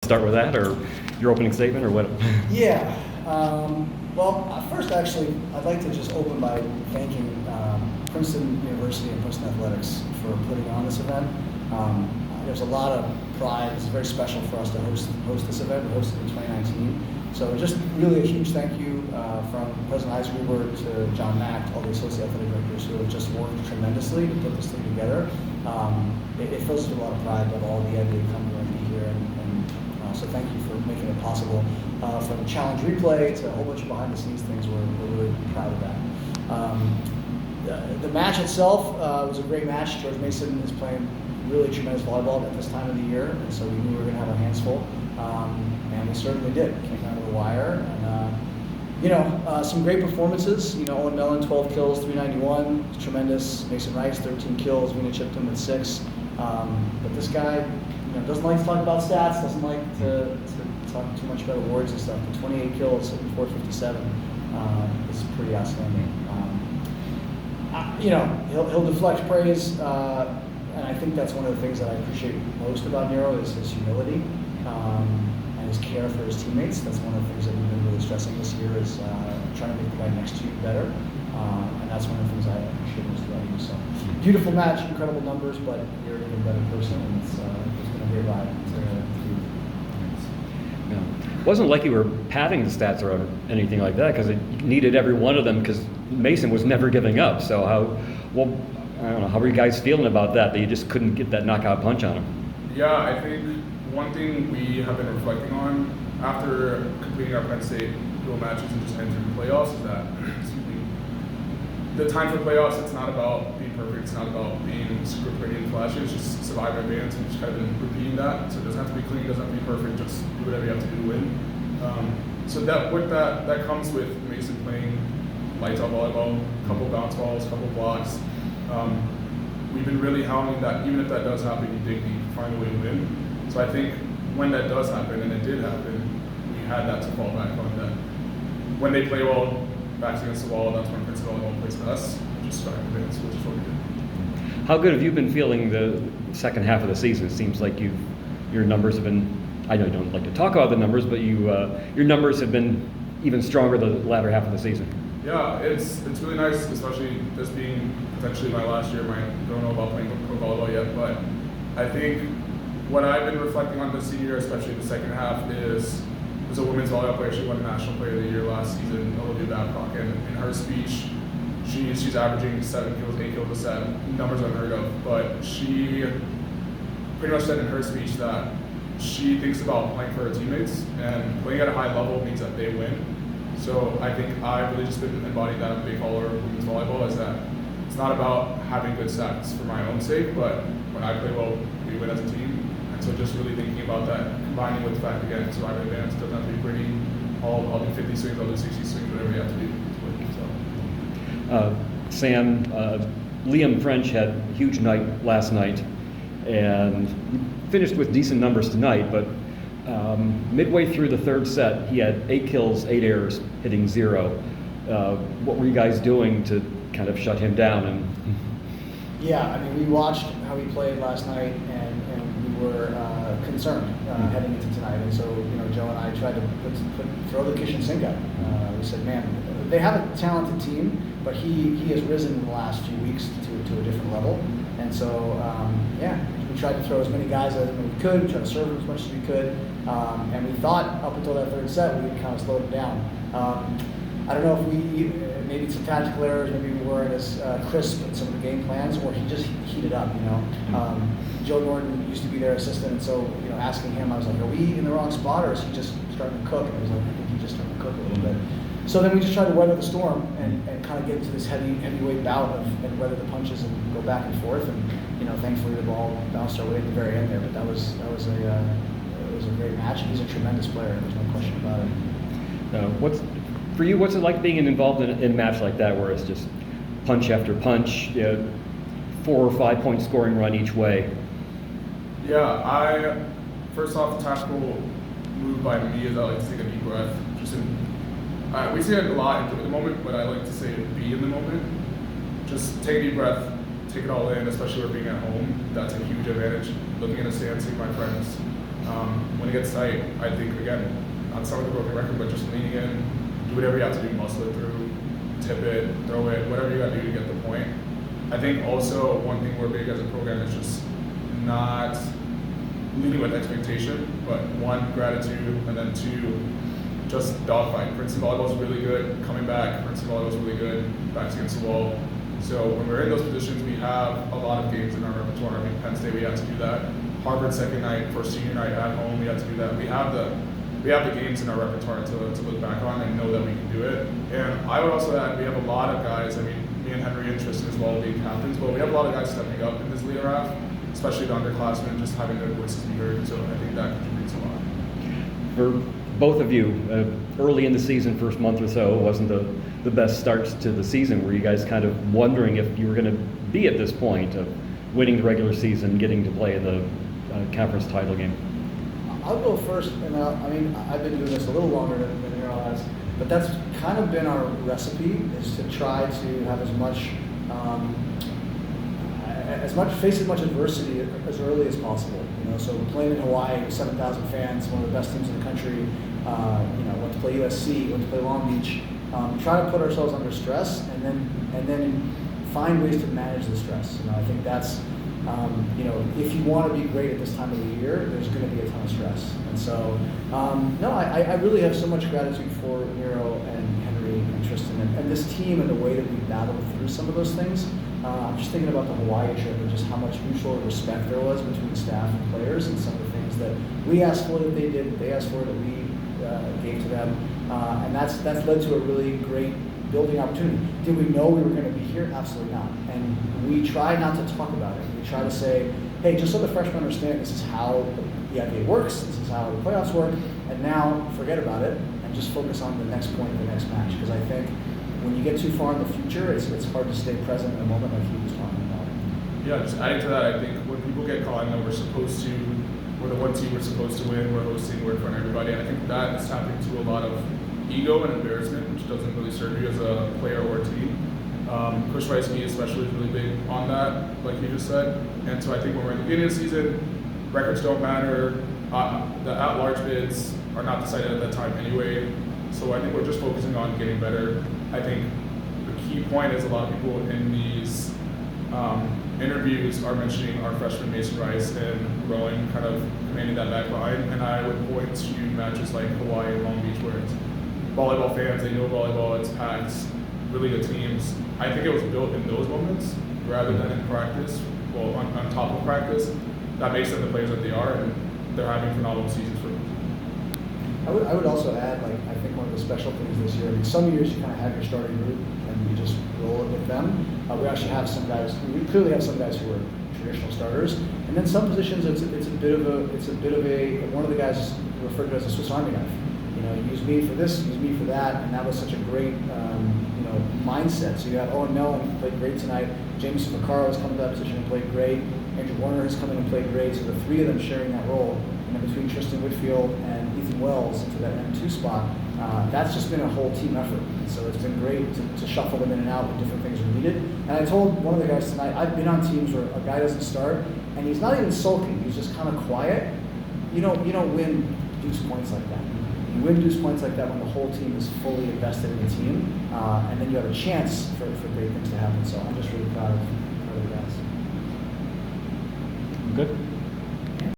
Start with that, or your opening statement, or what? Yeah. Well, first, actually, I'd like to just open by thanking Princeton University and Princeton Athletics for putting on this event. There's a lot of pride. It's very special for us to host this event. We hosted it in 2019. So just really a huge thank you from President Eisgruber to John Mack, all the associate athletic directors who have just worked tremendously to put this thing together. It fills us with a lot of pride that all the EIVA come and be here, and so thank you for making it possible. From challenge replay to a whole bunch of behind the scenes things, we're really proud of that. The match itself was a great match. George Mason is playing really tremendous volleyball at this time of the year, and so we knew we were going to have our hands full, and we certainly did. Came down to the wire, and some great performances. Owen Mellon, 12 kills, 391, tremendous. Mason Rice, 13 kills. Vina chipped him with 6. But this guy, doesn't like to talk about stats, doesn't like to talk too much about awards and stuff. But 28 kills, hitting 457 is pretty outstanding. He'll deflect praise. And I think that's one of the things that I appreciate most about Nyherowo is his humility and his care for his teammates. That's one of the things that we've been really stressing this year is trying to make the guy next to you better. And that's one of the things I appreciate most about you. So beautiful match, incredible numbers, but you're an even better person, and it's been a great ride to you. Yeah. It wasn't like you were padding the stats or anything like that, because it needed every one of them, because Mason was never giving up. So I don't know, how were you guys feeling about that you just couldn't get that knockout punch on him? Yeah, I think one thing we have been reflecting on after completing our Penn State dual matches and just entering the playoffs is that, the time for playoffs, it's not about being perfect, it's not about being super pretty and flashy, it's just survive advance, and just kind of been repeating that. So it doesn't have to be clean, it doesn't have to be perfect, just do whatever you have to do to win. So that comes with Mason playing lights out volleyball, a couple bounce balls, a couple blocks. We've been really hounding that even if that does happen, you dig deep, find a way to win. So I think when that does happen, and it did happen, we had that to fall back on. That when they play well, backs against the wall, that's when Princeton volleyball plays to us, just strive advance, which is what we did. How good have you been feeling the second half of the season? It seems like your numbers have been, I know you don't like to talk about the numbers, but your numbers have been even stronger the latter half of the season. Yeah, it's really nice, especially this being potentially my last year. I don't know about playing pro volleyball yet, but I think what I've been reflecting on this year, especially the second half, is there's a women's volleyball player. She won National Player of the Year last season, Olivia Babcock, and in her speech, she's averaging 7 kills, 8 kills a set, numbers unheard of. But she pretty much said in her speech that she thinks about playing for her teammates, and playing at a high level means that they win. So I think I've really just been embodying that. I'm a big follower of women's volleyball, is that it's not about having good stats for my own sake, but when I play well, we win as a team. And so just really thinking about that, combining with the fact, again, survive advance, doesn't have to be pretty. I'll do 50 swings, I'll do 60 swings, whatever you have to do to win. So. Sam, Liam French had a huge night last night, and finished with decent numbers tonight, but midway through the third set, he had 8 kills, 8 errors, hitting 0. What were you guys doing to kind of shut him down? Yeah, we watched how he played last night, and we were concerned heading into tonight. And so, Joe and I tried to throw the kitchen sink at him. We said, man, they have a talented team, but he has risen in the last few weeks to a different level. And so, we tried to throw as many guys as we could. We tried to serve him as much as we could. And we thought up until that third set, we had kind of slowed him down. I don't know if maybe some tactical errors, maybe we weren't as crisp in some of the game plans, or he just heated up, Joe Norton used to be their assistant, and so, asking him, I was like, are we in the wrong spot, or is he just starting to cook? And he was like, I think he just started to cook a little bit. So then we just tried to weather the storm and kind of get into this heavyweight bout and weather the punches and go back and forth. And thankfully the ball bounced our way at the very end there. But that was a great match, and he's a tremendous player. There's no question about it. What's it like being involved in a match like that, where it's just punch after punch, 4 or 5 point scoring run each way? Yeah, first off, the tactical move by me is I like to take a deep breath. We say it a lot in the moment, but I like to say be in the moment. Just take a deep breath, take it all in, especially we're being at home. That's a huge advantage. Looking in the stands, seeing my friends When it gets tight, I think, again, not some of the broken record, but just leaning in, do whatever you have to do, muscle it through, tip it, throw it, whatever you got to do to get the point. I think also one thing we're big as a program is just not leading with expectation, but one, gratitude, and then two, just dogfight. Princeton volleyball is really good. Coming back, Princeton volleyball is really good. Backs against the wall. So when we're in those positions, we have a lot of games in our repertoire. I mean, Penn State, we had to do that. Harvard second night for senior night at home, we had to do that. We have the games in our repertoire to look back on and know that we can do it. And I would also add, we have a lot of guys. I mean, me and Henry and Tristan as well being captains, but we have a lot of guys stepping up in this leader half, especially the underclassmen, just having their voices be heard. So I think that contributes a lot. For both of you, early in the season, first month or so, wasn't the best starts to the season. Were you guys kind of wondering if you were going to be at this point of winning the regular season, getting to play the conference title game? I'll go first, and I mean, I've been doing this a little longer than Nyherowo has, but that's kind of been our recipe, is to try to have as much face as much adversity as early as possible. You know, so playing in Hawaii with 7,000 fans, one of the best teams in the country. Went to play USC, went to play Long Beach. Try to put ourselves under stress, and then find ways to manage the stress. You know, I think that's if you want to be great at this time of the year, there's going to be a ton of stress. And so, no, I really have so much gratitude for Nyherowo and Henry and Tristan and this team and the way that we battled through some of those things. I'm just thinking about the Hawaii trip and just how much mutual respect there was between staff and players, and some of the things that we asked for that they did, that they asked for that we gave to them, and that's led to a really great building opportunity. Did we know we were going to be here? Absolutely not. And we try not to talk about it. We try to say, hey, just so the freshmen understand, this is how the EIVA works, this is how the playoffs work, and now forget about it and just focus on the next point, the next match. Because I think when you get too far in the future, it's hard to stay present in a moment like he was talking about. Yeah, just adding to that, I think when people get caught, we're the one team we're supposed to win, we're hosting, we're in front of everybody, and I think that is tapping into a lot of ego and embarrassment, which doesn't really serve you as a player or a team. Coach Shweisky especially is really big on that, like you just said. And so I think when we're in the beginning of the season, records don't matter. The at-large bids are not decided at that time anyway. So I think we're just focusing on getting better. I think the key point is a lot of people in these interviews are mentioning our freshman Mason Rice and Rowan kind of commanding that back line. And I would point to matches like Hawaii and Long Beach where it's volleyball fans, they know volleyball, it's packed, really good teams. I think it was built in those moments rather than in practice, well, on top of practice. That makes them the players that they are, and they're having phenomenal seasons for them. I would also add, like, I think one of the special things this year, I mean, some years you kind of have your starting group and you just roll it with them. We actually have some guys, we clearly have some guys who are traditional starters, and then some positions it's a bit of a one of the guys referred to as a Swiss Army knife. You know, use me for this, use me for that, and that was such a great, mindset. So you have Owen Mellon played great tonight. James Vaccaro has come to that position and played great. Andrew Warner has come in and played great. So the three of them sharing that role, and then between Tristan Whitfield and Ethan Wells into that M2 spot, that's just been a whole team effort. And so it's been great to shuffle them in and out when different things are needed. And I told one of the guys tonight, I've been on teams where a guy doesn't start and he's not even sulking. He's just kind of quiet. You don't win deuce points like that. You win deuce points like that when the whole team is fully invested in the team, and then you have a chance for great things to happen. So I'm just really proud of the guys. Good.